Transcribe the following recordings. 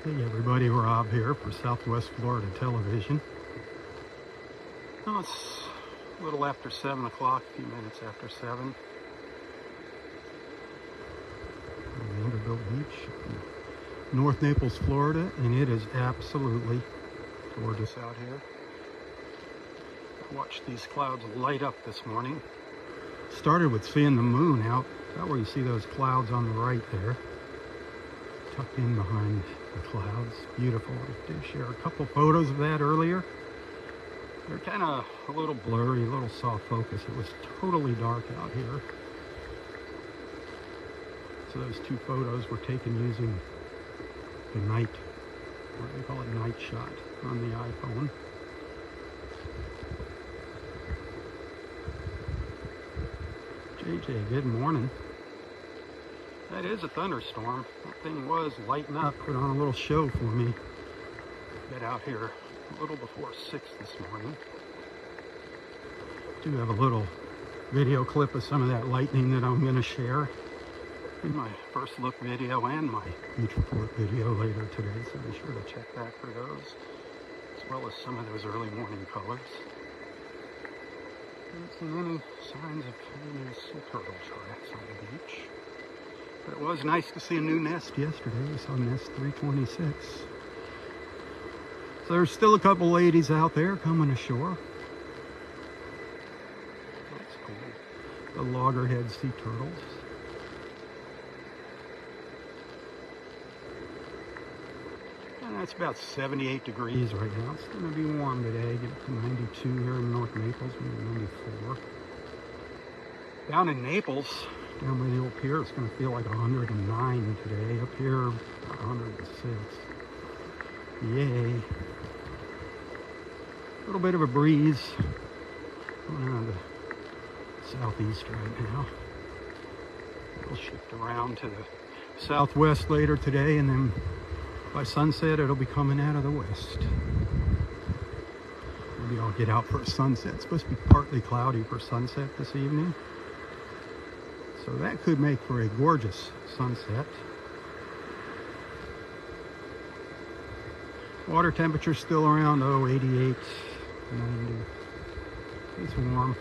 Hey everybody, Rob here for Southwest Florida Television. Now it's a little after 7 o'clock, a few minutes after 7. Vanderbilt Beach, North Naples, Florida, and it is absolutely gorgeous out here. I watched these clouds light up this morning. Started with seeing the moon out, about where you see those clouds on the right there, tucked in behind the clouds. Beautiful. I did share a couple photos of that earlier. They're kind of a little blurry, a little soft focus. It was totally dark out here. So those two photos were taken using the night, what they call it, night shot on the iPhone. JJ, good morning. That is a thunderstorm. That thing was lighting up, put on a little show for me. Get out here a little before 6 this morning. Do have a little video clip of some of that lightning that I'm going to share in my first look video and my beach report video later today, so be sure to check back for those, as well as some of those early morning colors. Haven't seen any signs of any sea turtle tracks on the beach. But it was nice to see a new nest yesterday. We saw nest 326. So there's still a couple ladies out there coming ashore. That's cool. The loggerhead sea turtles. And it's about 78 degrees right now. It's going to be warm today. Get up to 92 here in North Naples, maybe 94. Down in Naples, down by the old pier, it's going to feel like 109 today. Up here, 106. Yay. A little bit of a breeze going on the southeast right now. We'll shift around to the southwest later today, and then by sunset it'll be coming out of the west. Maybe I'll get out for a sunset. It's supposed to be partly cloudy for sunset this evening. So that could make for a gorgeous sunset. Water temperature still around 88, 90. It's warm.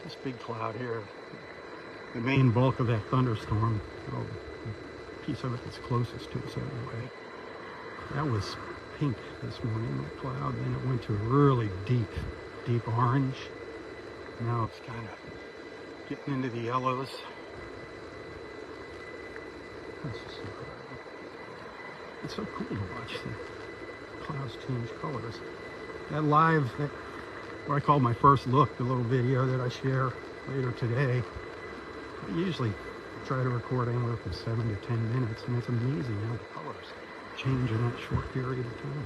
This big cloud here, the main bulk of that thunderstorm, well, the piece of it that's closest to us anyway, that was pink this morning, that cloud. Then it went to a really deep orange. Now it's kind of getting into the yellows. That's just incredible. It's so cool to watch the clouds change colors. That live, what I call my first look, the little video that I share later today, I usually try to record anywhere from 7 to 10 minutes, and it's amazing how the colors change in that short period of time.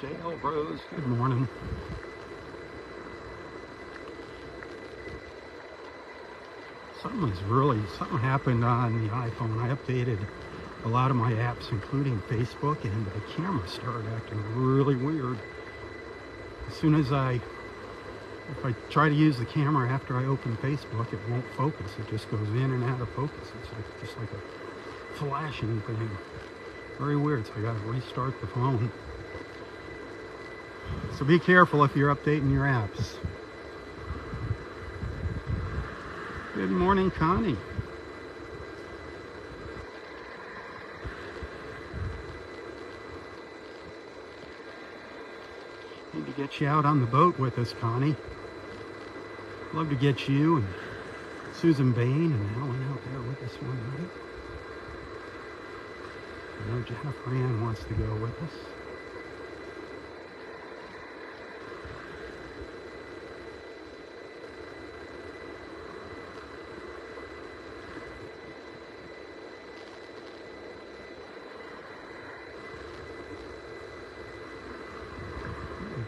Dale Rose, good morning. Something happened on the iPhone. I updated a lot of my apps, including Facebook, and the camera started acting really weird. As soon as if I try to use the camera after I open Facebook, it won't focus. It just goes in and out of focus. It's just like a flashing thing. Very weird, so I gotta restart the phone. So be careful if you're updating your apps. Good morning, Connie. Need to get you out on the boat with us, Connie. Love to get you and Susan Bain and Alan out there with us one night. I know Jennifer Ann wants to go with us.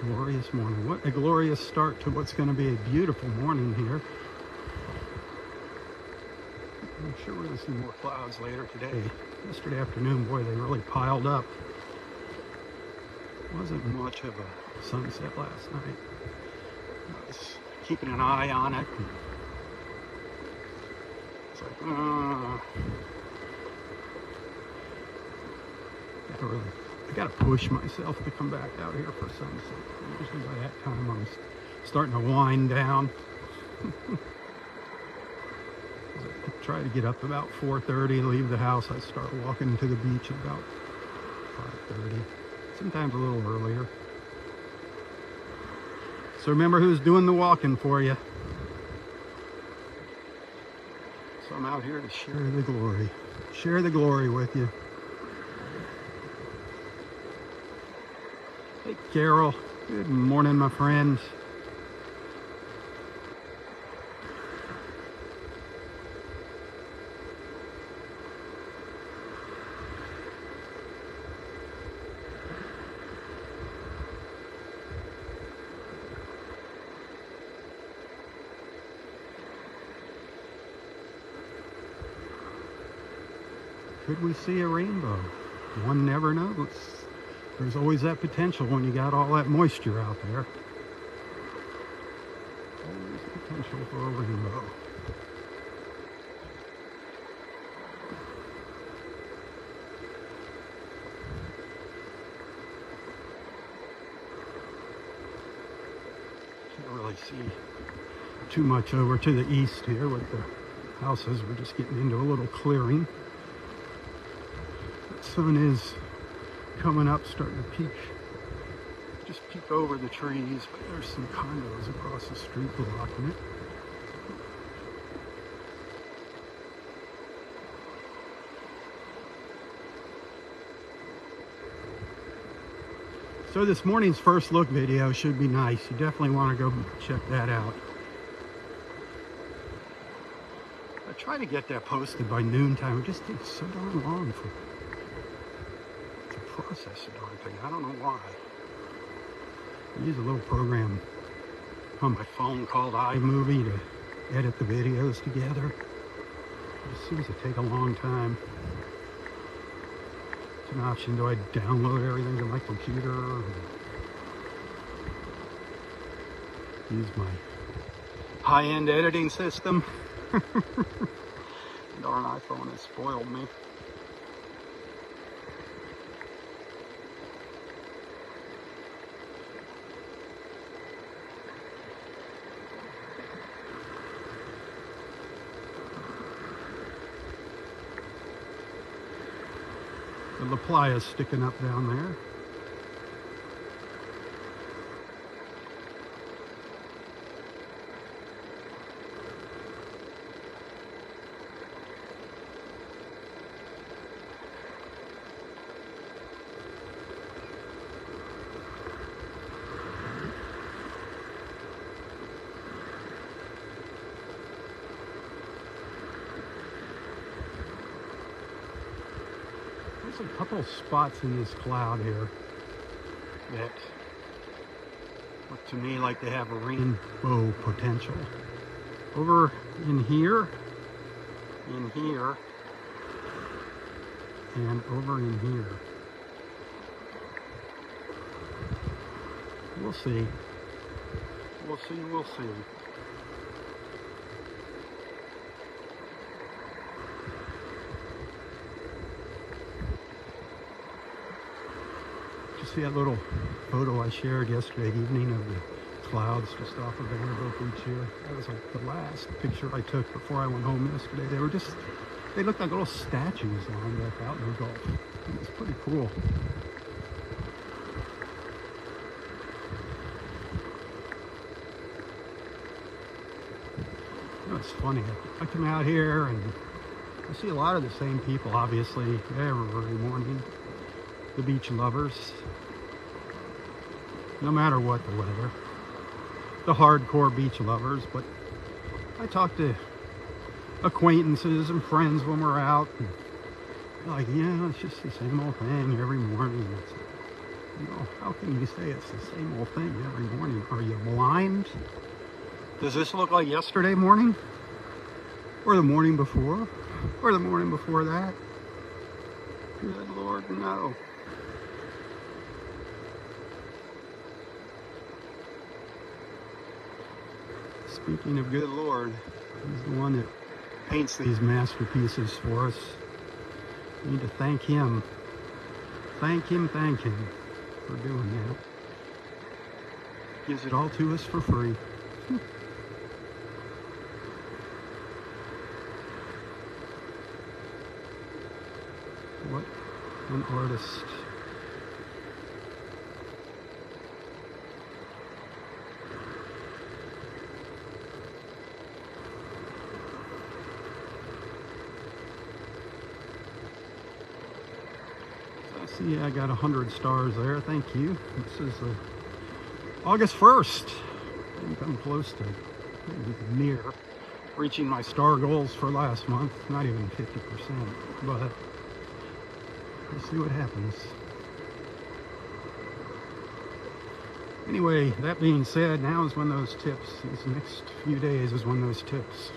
Glorious morning. What a glorious start to what's going to be a beautiful morning here. I'm sure we're going to see more clouds later today. Yesterday afternoon, boy, they really piled up. Wasn't much of a sunset last night. I was keeping an eye on it. It's like, I gotta push myself to come back out here for sunset. Usually by that time I'm starting to wind down. I try to get up about 4:30, leave the house. I start walking to the beach at about 5:30, sometimes a little earlier. So remember who's doing the walking for you. So I'm out here to share the glory. Share the glory with you. Hey Carol, good morning my friends. Could we see a rainbow? One never knows. There's always that potential when you got all that moisture out there. Always potential for a rainbow. Can't really see too much over to the east here with the houses. We're just getting into a little clearing. Sun is coming up, starting to peek, just peek over the trees, but there's some condos across the street blocking it. So this morning's first look video should be nice. You definitely want to go check that out. I try to get that posted by noontime. It just takes so darn long for process the darn thing. I don't know why. I use a little program on my phone called iMovie to edit the videos together. It seems to take a long time. It's an option. Do I download everything to my computer or use my high-end editing system? Darn iPhone has spoiled me. The La Playa's sticking up down there. There's a couple spots in this cloud here that look to me like they have a rainbow potential. Over in here, and over in here. We'll see. We'll see, we'll see. See that little photo I shared yesterday evening of the clouds just off of Vanderbilt Beach here? That was like the last picture I took before I went home yesterday. They looked like little statues lined up out in the Gulf. It was pretty cool. You know, it's funny. I come out here and I see a lot of the same people, obviously, every morning. The beach lovers, no matter what the weather, the hardcore beach lovers. But I talk to acquaintances and friends when we're out, and they're like, yeah, it's just the same old thing every morning. It's, you know, how can you say it's the same old thing every morning? Are you blind? Does this look like yesterday morning, or the morning before, or the morning before that? Good Lord, no. Speaking of good Lord, he's the one that paints these masterpieces for us. We need to thank him. Thank him for doing that. Gives it all to us for free. What an artist. See, I got 100 stars there. Thank you. This is August 1st. I'm coming close to near reaching my star goals for last month. Not even 50%, but we'll see what happens. Anyway, that being said, now is when those tips, these next few days is when those tips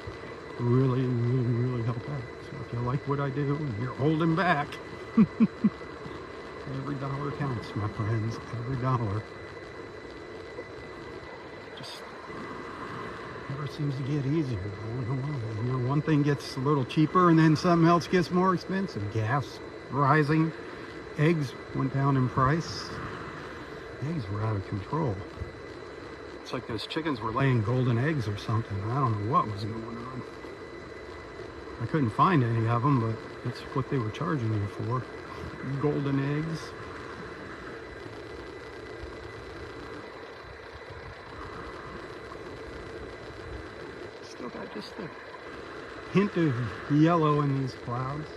really help out. So if you like what I do and you're holding back, every dollar counts, my friends. Every dollar. Just never seems to get easier. I don't know why. You know, one thing gets a little cheaper and then something else gets more expensive. Gas rising. Eggs went down in price. Eggs were out of control. It's like those chickens were laying golden eggs or something. I don't know what was going on. I couldn't find any of them, but that's what they were charging me for. Golden eggs. Still got just a hint of yellow in these clouds.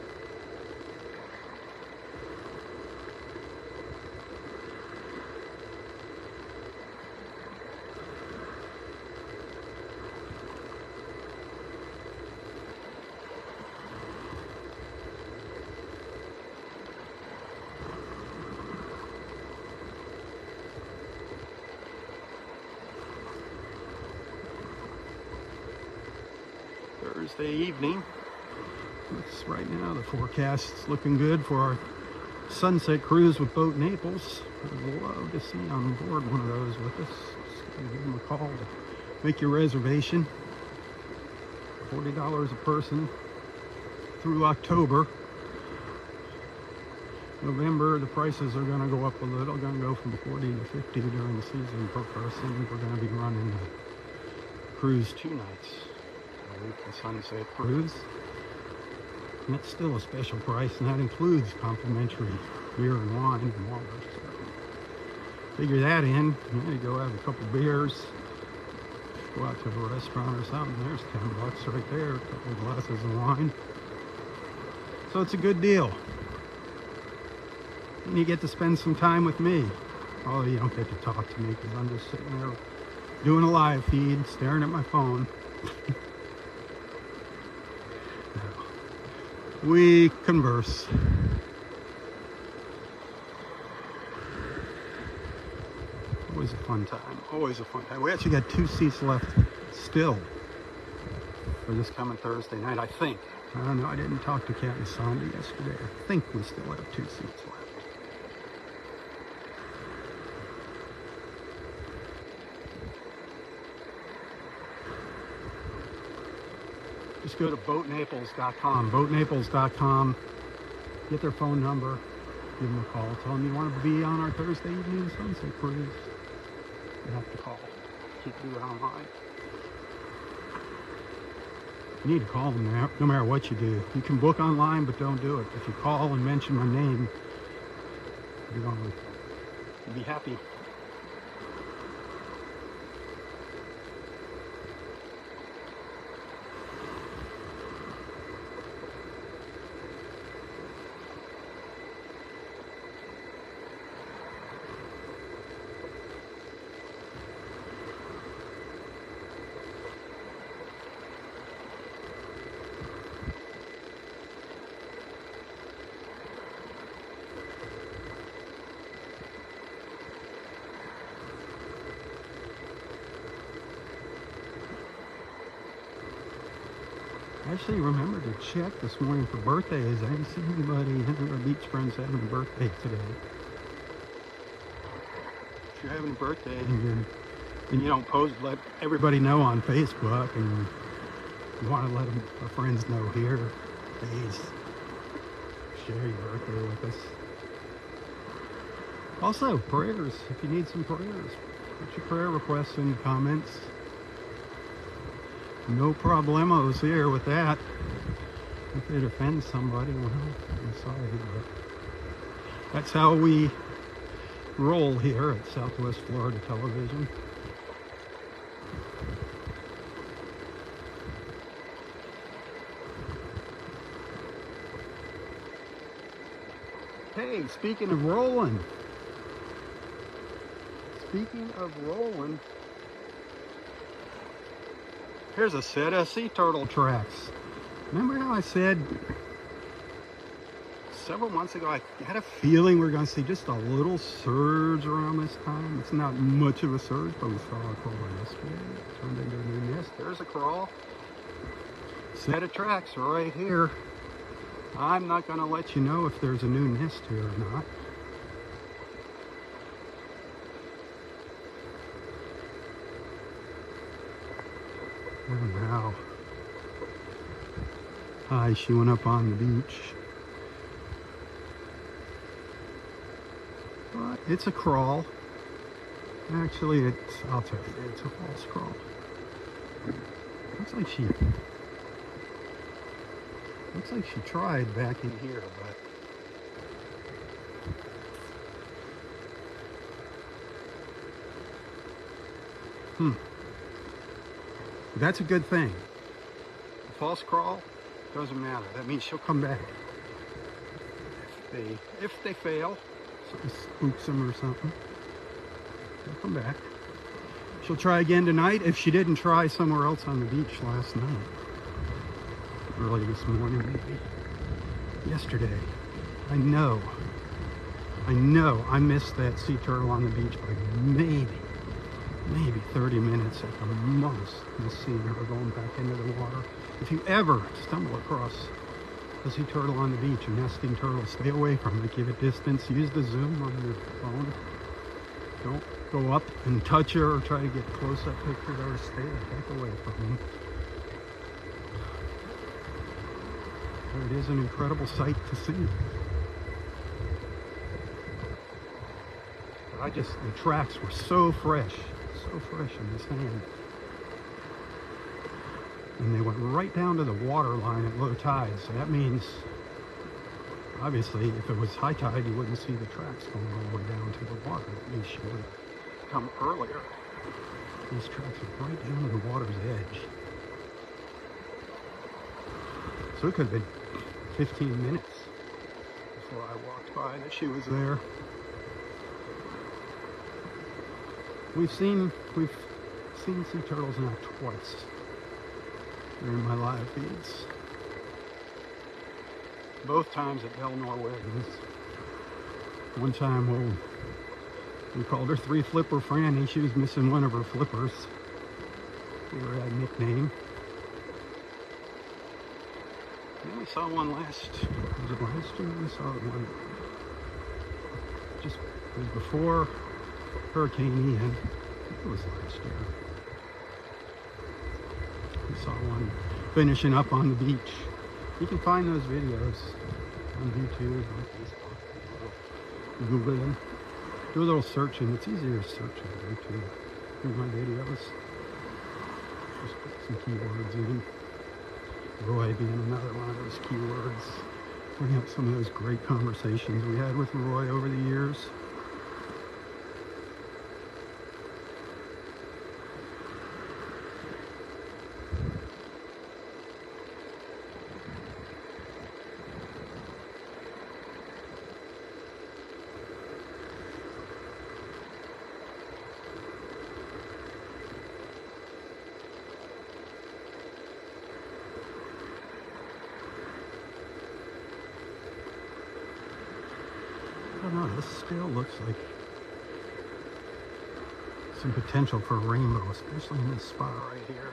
Thursday evening. It's right now the forecast is looking good for our sunset cruise with Boat Naples. I'd love to see you on board one of those with us. Just give them a call to make your reservation. $40 a person through October. November, the prices are going to go up a little. Going to go from 40 to 50 during the season per person. We're going to be running the cruise 2 nights. The sunset cruise, and it's still a special price, and that includes complimentary beer and wine and water. So figure that in. You go have a couple beers, go out to a restaurant or something. There's $10 right there, a couple of glasses of wine. So it's a good deal, and you get to spend some time with me. Although you don't get to talk to me because I'm just sitting there doing a live feed, staring at my phone. We converse. Always a fun time. Always a fun time. We actually got 2 seats left still for this coming Thursday night, I think. I don't know. I didn't talk to Captain Sandy yesterday. I think we still have 2 seats left. Just go to boatnaples.com. Boatnaples.com. Get their phone number. Give them a call. Tell them you want to be on our Thursday evening sunset cruise. You have to call. Can't do it online. You need to call them now, no matter what you do. You can book online, but don't do it. If you call and mention my name, you're going to be happy. I actually remembered to check this morning for birthdays. I didn't see anybody, any of our beach friends having a birthday today. If you're having a birthday and you're and you don't post, let everybody know on Facebook, and you want to let our friends know here, please share your birthday with us. Also, prayers, if you need some prayers, put your prayer requests in the comments. No problemos here with that. If it offends somebody, well, I'm sorry, but that's how we roll here at Southwest Florida Television. Hey, speaking of rolling, here's a set of sea turtle tracks. Remember how I said several months ago I had a feeling we were going to see just a little surge around this time? It's not much of a surge, but we saw a crawl yesterday. It turned into a new nest. There's a crawl. Set of tracks right here. I'm not going to let you know if there's a new nest here or not. And now, hi, she went up on the beach. But it's a crawl. Actually, I'll tell you, it's a false crawl. Looks like she tried back in here, but that's a good thing. A false crawl doesn't matter. That means she'll come back. If they fail, something spooks them or something, they'll come back. She'll try again tonight if she didn't try somewhere else on the beach last night. Early this morning, maybe. Yesterday. I know I missed that sea turtle on the beach by maybe 30 minutes at the most. Just seeing her going back into the water. If you ever stumble across a sea turtle on the beach, a nesting turtle, stay away from it. Give it distance. Use the zoom on your phone. Don't go up and touch her or try to get close-up pictures of her. Stay the heck away from them. It is an incredible sight to see. The tracks were so fresh in the sand. And they went right down to the water line at low tide. So that means, obviously, if it was high tide, you wouldn't see the tracks going all the way down to the water. That means she would have come earlier. These tracks are right down to the water's edge. So it could have been 15 minutes before I walked by that she was there. We've seen sea turtles now twice during my live feeds. Both times at Belmore Weddings. One time, we called her Three Flipper Franny. She was missing one of her flippers. We were at a nickname. And we saw one last year? We saw one just, it was before Hurricane Ian. I think it was last year. We saw one finishing up on the beach. You can find those videos on YouTube, on Facebook. Google them. Do a little searching. It's easier to search on YouTube. Do my videos. Just put some keywords in. Roy being another one of those keywords. Bring up some of those great conversations we had with Roy over the years. I don't know, this still looks like some potential for a rainbow, especially in this spot right here.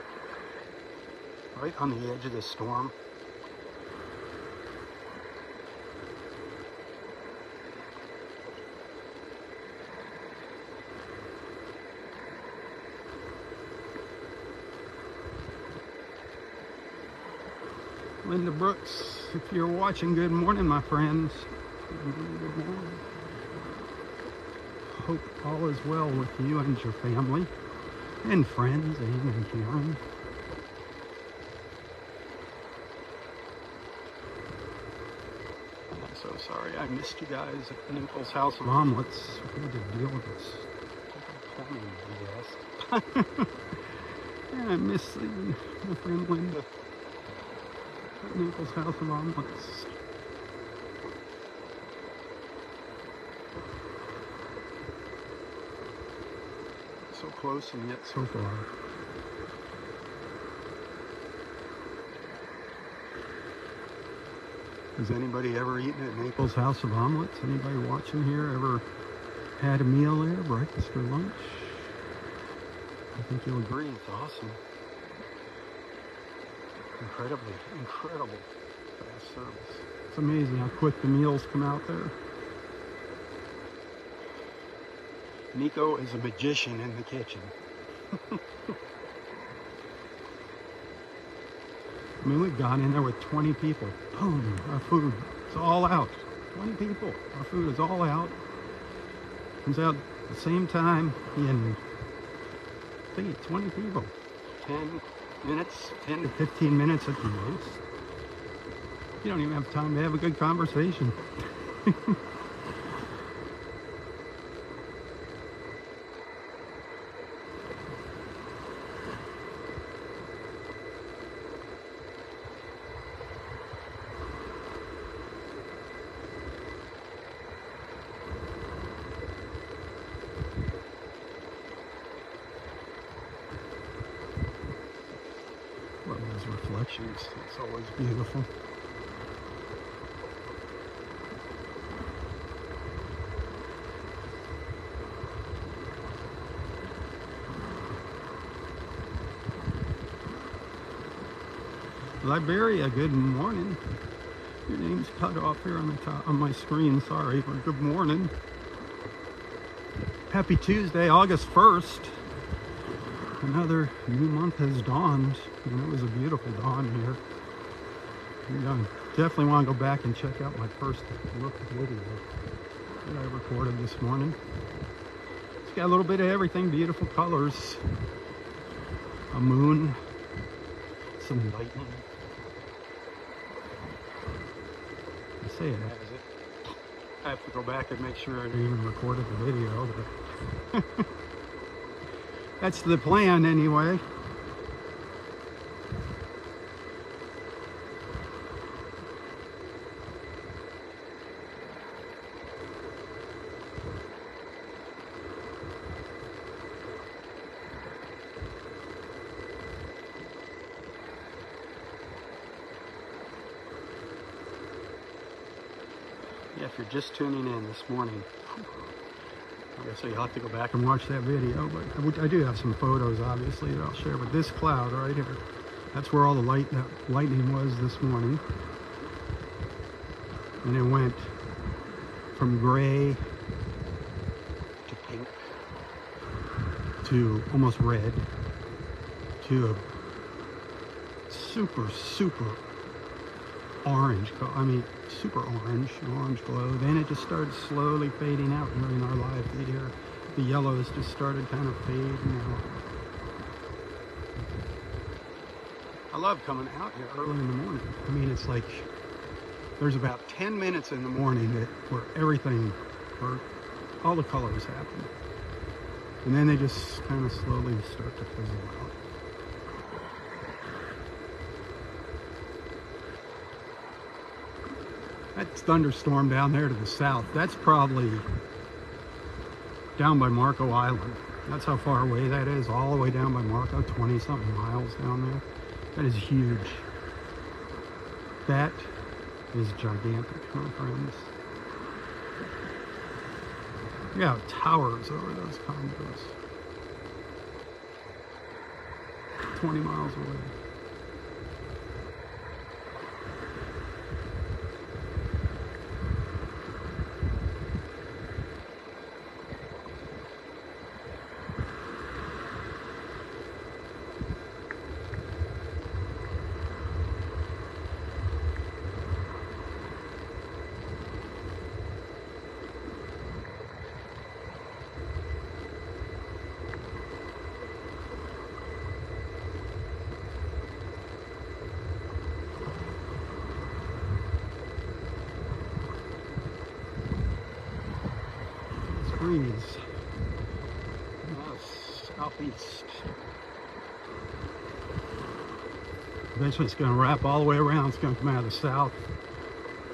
Right on the edge of the storm. Linda Brooks, if you're watching, good morning, my friends. Good morning. Hope all is well with you and your family and friends, Anne and Karen. I'm so sorry I missed you guys at the Naples House of Omelets. We had to deal with this plumbing disaster. Yeah, I miss my friend Linda at Naples House of Omelets. So close and yet so far. Has anybody ever eaten at Naples House of Omelets? Anybody watching here ever had a meal there, breakfast or lunch? I think you'll agree, it's awesome. Incredible fast service. It's amazing how quick the meals come out there. Nico is a magician in the kitchen. I mean, we've gone in there with 20 people. Boom, our food is all out. 20 people, our food is all out. Comes out at the same time in, I think, 20 people. 10 minutes, 10 to 15 minutes at the most. You don't even have time to have a good conversation. Love those reflections. It's always beautiful. Liberia, good morning. Your name's cut off here on the top on my screen. Sorry, but good morning. Happy Tuesday, August 1st. Another new month has dawned, and it was a beautiful dawn here. You definitely want to go back and check out my first look video that I recorded this morning. It's got a little bit of everything, beautiful colors. A moon, some lightning. I say it has it. I have to go back and make sure I even recorded the video, but that's the plan anyway. Yeah, if you're just tuning in this morning, like I say, you'll have to go back and watch that video, but I do have some photos, obviously, that I'll share. But this cloud right here, that's where all the lightning was this morning. And it went from gray to pink to almost red to a super orange, I mean super orange glow. Then it just started slowly fading out during our live video. The yellows just started kind of fading out. I love coming out here early in the morning. I mean, it's like there's about 10 minutes in the morning where all the colors happen. And then they just kind of slowly start to fizzle out. That thunderstorm down there to the south, that's probably down by Marco Island. That's how far away that is, all the way down by Marco, 20-something miles down there. That is huge. That is gigantic, my friends. Yeah, towers over those condos. 20 miles away. breeze. Southeast. Eventually it's going to wrap all the way around. It's going to come out of the south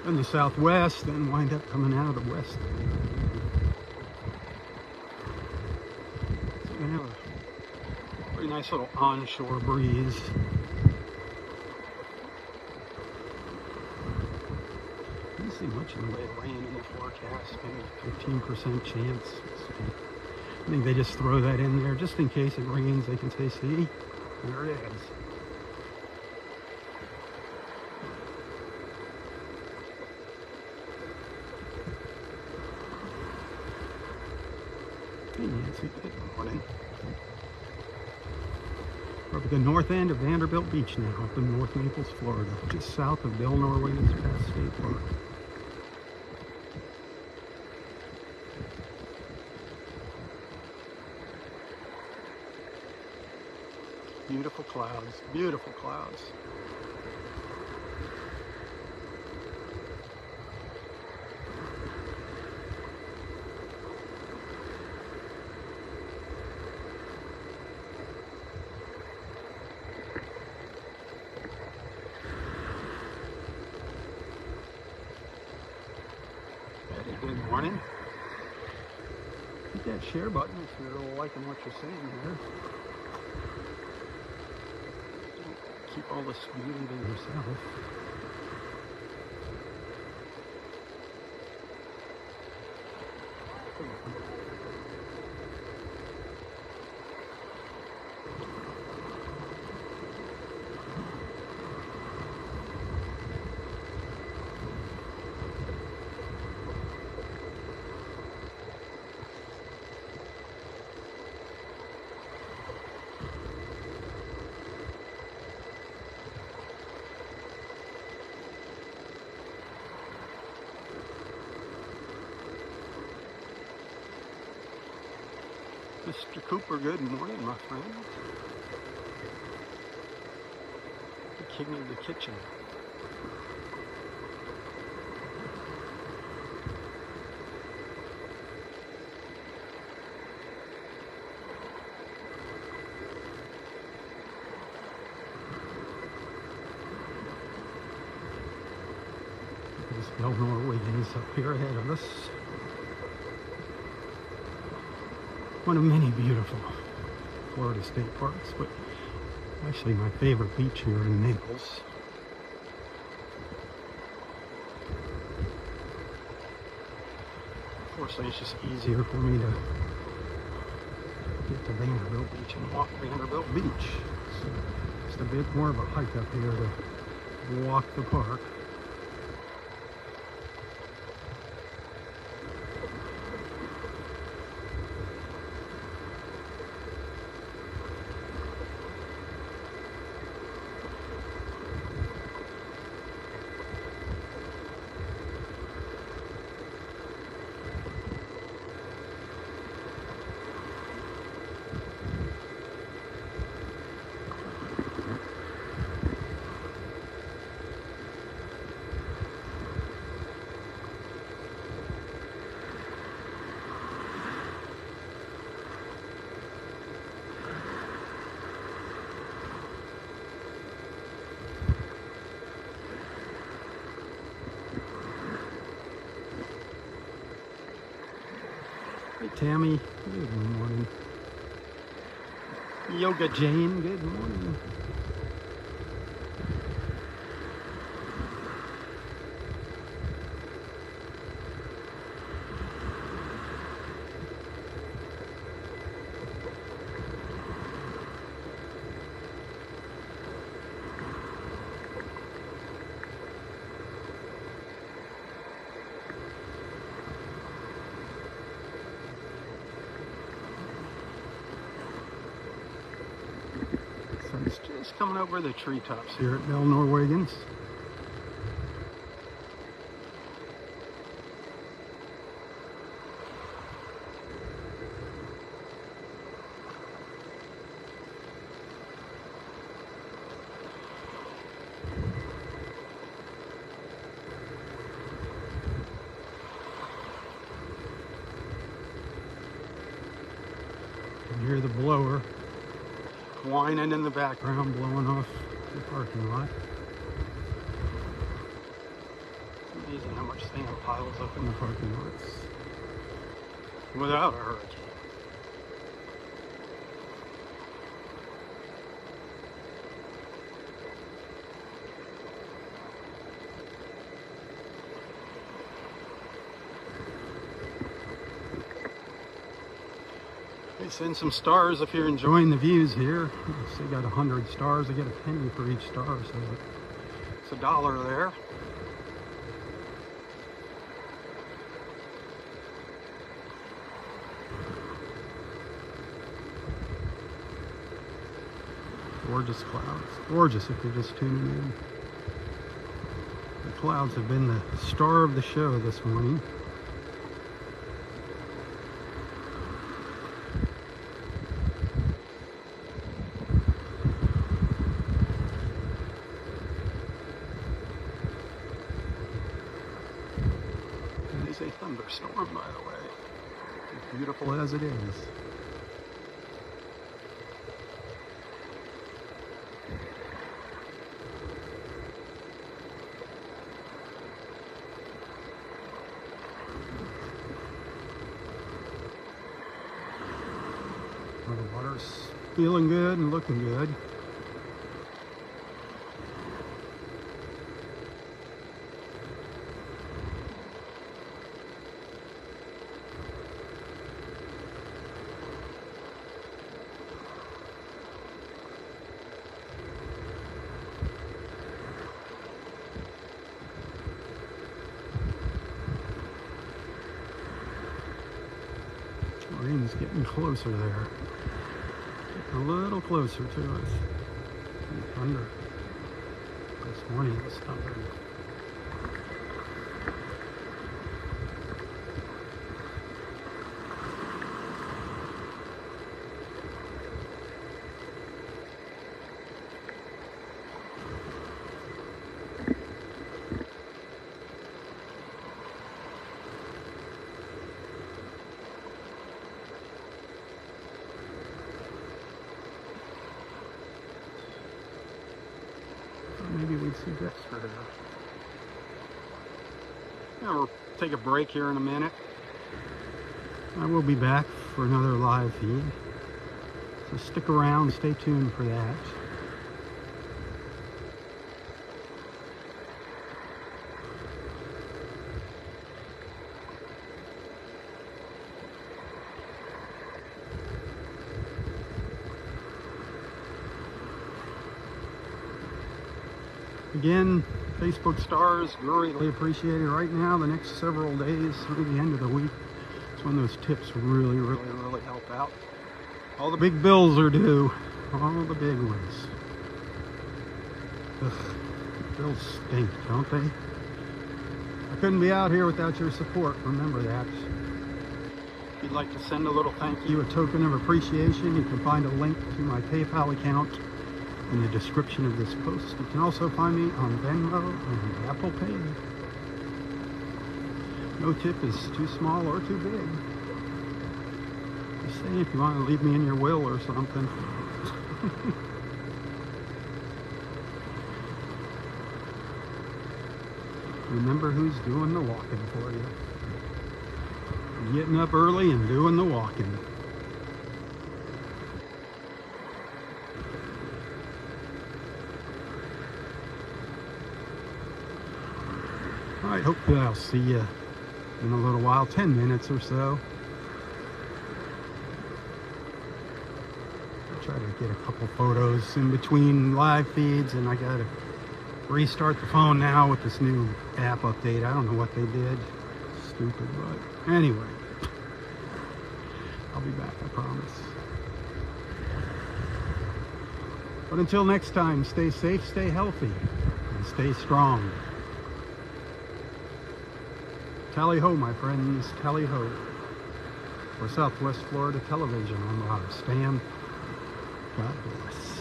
and the southwest, then wind up coming out of the west. So you're going to have a pretty nice little onshore breeze. I don't see much in the way of rain in the forecast, maybe 15% chance. I think they just throw that in there just in case it rains. They can say, see, there it is. Hey Nancy, good morning. We're up at the north end of Vanderbilt Beach now, up in North Naples, Florida, just south of Del Norway's Pass State Park. Beautiful clouds, beautiful clouds. Betty, good morning. Hit that share button if you're liking what you're seeing here. Keep all this beauty to yourself. Mr. Cooper, good morning, my friend. The king of the kitchen. There's Del Norway's up here ahead of us. One of many beautiful Florida state parks, but actually my favorite beach here in Naples. Unfortunately, it's just easier for me to get to Vanderbilt Beach and walk Vanderbilt Beach. So it's a bit more of a hike up here to walk the park. Hey Tammy, good morning. Yoga Jane, good morning. It's just coming over the treetops here at Del Norway's. whining in the background, blowing off the parking lot. It's amazing how much sand piles up in the parking lots without a hurricane. They send some stars if you're enjoying the views here. They got 100 stars. They get a penny for each star, so it's $1 there. Gorgeous clouds. Gorgeous if you're just tuning in. The clouds have been the star of the show this morning. It is a thunderstorm, by the way. As beautiful as it is. Well, the water's feeling good and looking good. Rain's getting closer there. Getting a little closer to us. And thunder. This morning it was thundering. Maybe we'd see Dexter there. Yeah, we'll take a break here in a minute. I will be back for another live feed. So stick around, stay tuned for that. Again, Facebook stars, greatly appreciated. Right now, the next several days through the end of the week, it's when those tips really help out. All the big bills are due. All the big ones. Ugh, bills stink, don't they? I couldn't be out here without your support. Remember that. If you'd like to send a little thank you, a token of appreciation, you can find a link to my PayPal account in the description of this post. You can also find me on Venmo and Apple Pay. No tip is too small or too big. Just saying, if you want to leave me in your will or something. Remember who's doing the walking for you. Getting up early and doing the walking. Alright, hopefully I'll see you in a little while, 10 minutes or so. I'll try to get a couple photos in between live feeds, and I gotta restart the phone now with this new app update. I don't know what they did. Stupid, but anyway. I'll be back, I promise. But until next time, stay safe, stay healthy, and stay strong. Tally ho, my friends, tally ho. For Southwest Florida Television, I'm Robb. Stan. God bless.